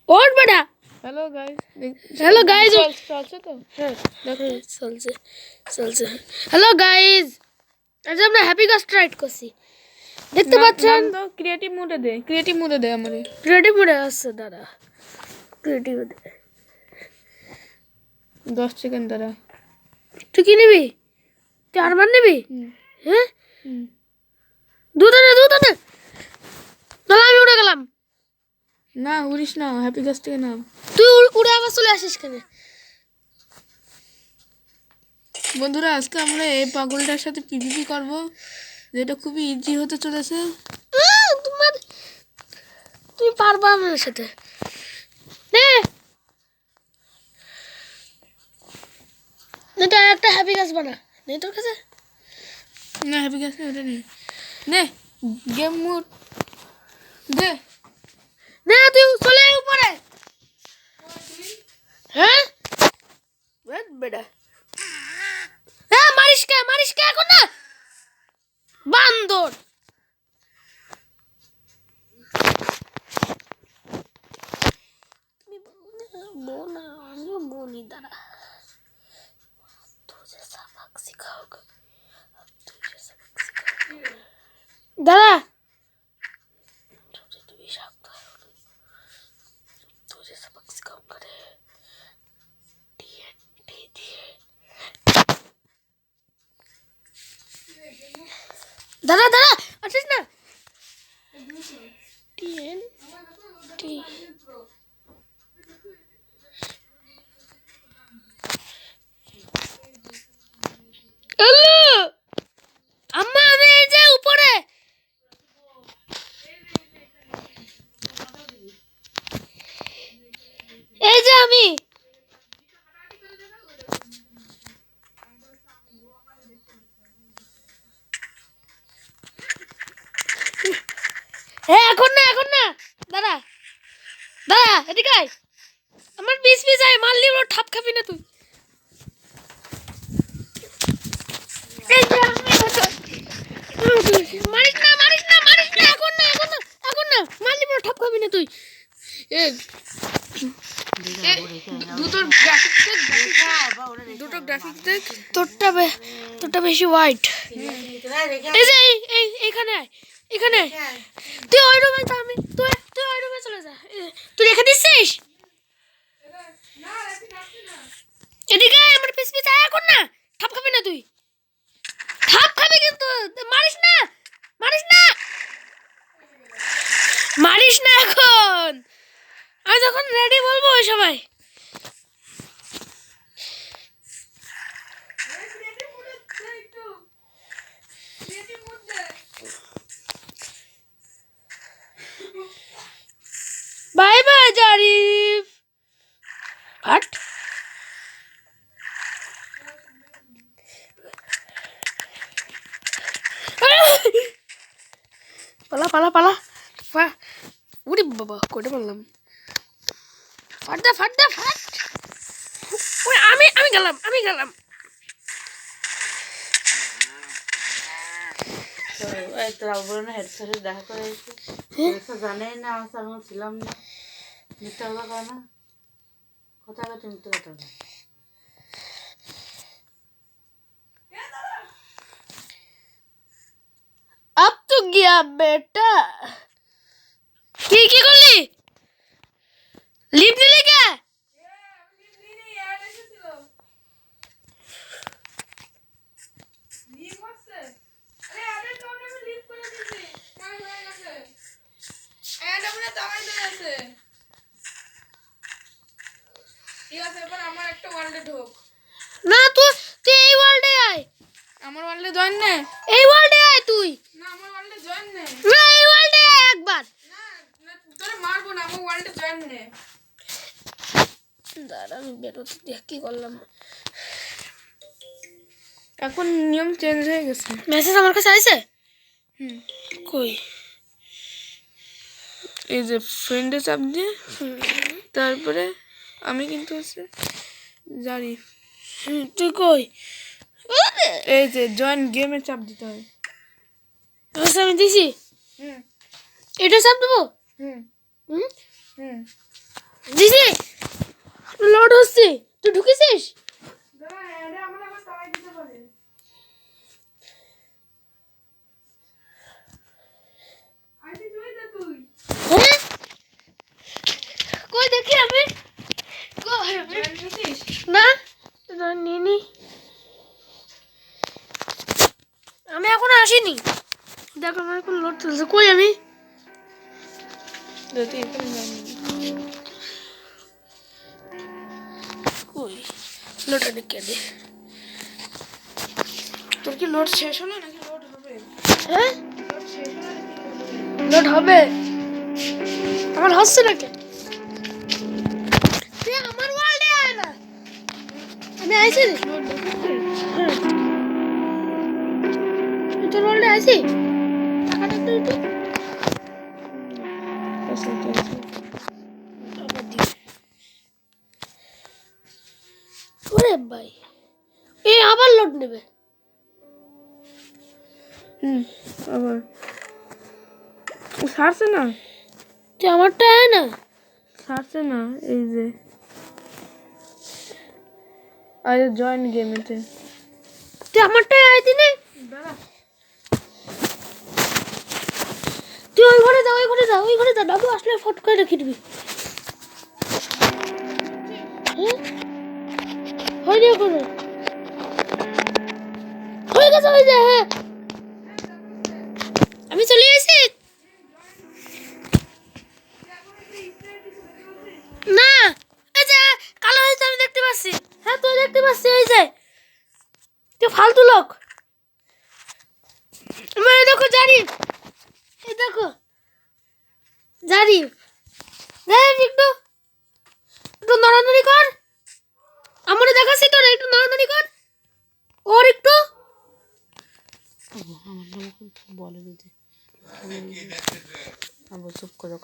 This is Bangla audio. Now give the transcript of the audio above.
और बड़ा हेलो गाइस চলছে তো হ্যাঁ দেখো চলছে হ্যালো গাইস আজ আমরা হ্যাপি গাস্ট রাইড করছি দেখতে পাচ্ছেন নাম তো ক্রিয়েটিভ মোডে দে আমারে ক্রিয়েটিভ মোডে আছে দাদা ক্রিয়েটিভ মোডে 10 সেকেন্ড দাঁড়া তুই কি নিবি 4 বার নিবি হ্যাঁ দুটানে দাদা আমি উড়ে গেলাম না উড়িস না হ্যাপি গাস্ট থেকে নাম তুই উড়ে আবার চলে আসিস কেন বন্ধুরা আজকে আমরা এই পাগলটার সাথে পিভিপি করব যেটা খুবই ইজি হতে চলেছে তুই পারবা আমার সাথে নে এটা একটা হ্যাপি গাছ বানা নে তোর কাছে না হ্যাপি গাস্ট ওটা নেই নে গেম মোড দে নে তুই চলে উপরে হ্যাঁ বেটা হ্যাঁ মারিস কে এখন না বান্দর बोना आनियो बोनी दादा तुझे सबक सिखाऊंगा तुझे सबक सिखाऊंगा दादा तुझे तू भी शौक है तुझे सबक सिखाऊंगा रे टीएनटी दिए दादा अच्छा ना टीएनटी আম্মা আমি এই যে উপরে এই যে আমি এখন না দাদা এদিকে আয় আমার পিস আয় মারলি ওর ঠাপ খাবি না তুই এই যে মারিস না এখন না মারলি ওর ঠাপ খাবি না তুই দুটো গ্রাফিক্স দেখ তোরটা বেশি হোয়াইট এই যে এখানে তুই ওই রুমে যা তুই ওই রুমে চলে যা তুই রেখে দিছিস এদিকে আমার পিস আয় এখন না ঠাপ খাবি না তুই ঠাপ খাবি কিন্তু মারিস না এখন আমি যখন রেডি বলবো ওই সময় বাই বাই জারিফ হট পালা উড়ি বাবা কোটে পারলাম ফাট আমি গেলাম তোরা বলো না হেডসেটে দেখা করে জানে না আমি ছিলাম না মিথ্যা কথা কয় না কোথায় গেছে মিথ্যা কথা अब तो गया बेटा কি করলি লিভ নিলি কে না তুই এই ওয়ার্ল্ডে আয় আমার ওয়ার্ল্ডে জয়েন নে এই ওয়ার্ল্ডে আয় তুই না আমার ওয়ার্ল্ডে জয়েন নে না এই ওয়ার্ল্ডে আয় একবার না তোরে মারবো না আমার ওয়ার্ল্ডে জয়েন নে দাঁড়া আমি বেরোতে দেখ কি করলাম এখন নিয়ম চেঞ্জ হয়ে গেছে মেসেজ আমার কাছে আইছে কই এই যে ফ্রেন্ডে চাপ দিয়ে তারপরে আমি কিন্তু আছে জারিফ তুই কই এই যে জয়েন গেমে চাপ দিতে হয় আমি দিছি এটা চাপ দেবো দিদি লোড হচ্ছে, তুই ঢুকেছিস? হ্যাঁ কই দেখি আমি, কই আমি? না না, নিনি, আমি এখন আসিনি। দেখো আমার এখন লোড চলছে, কই আমি? কই লোডটা দেখে দে। তোর কি লোড শেষ হলো নাকি লোড হবে? হ্যাঁ লোড হবে, আমার হচ্ছে নাকি? তুই আমার ওয়ার্ল্ডে আয় না, আমি আইছি রে। হ্যাঁ তোর ওয়ার্ল্ডে আইছি, টাকাটা একটু একটু আবার দি। ওরে ভাই এই আবার লোড নেবে। আবার ছাড়ছে না, তুই আমারটা আয় না। ছাড়ছে না। এই যে আরে জয়েন গেমেতে তুই আমারটা আয় দিনে, তুই ওই ঘরে যা, ওই ঘরে যা, ওই ঘরে যা, ডাবু আসলে ফট করে রেখে দিবি। হ্যাঁ হয়নি এখনো, হয়ে গেছে, হয়ে যায়। হ্যাঁ আমি চলে এসেছি। না এই যে কালো হয়েছে আমি দেখতে পাচ্ছি। হ্যাঁ তুই দেখতে পাচ্ছি, এই যে তুই ফালতু লোক। এই দেখো জারিফ, এই দেখো জারিফ, জারিফ একটু একটু নড়ানড়ি কর, আমার দেখাচ্ছি তোর, একটু নড়ানড়ি কর ওর একটু। আমার নাম বলে দিদি, আবার চুপ করে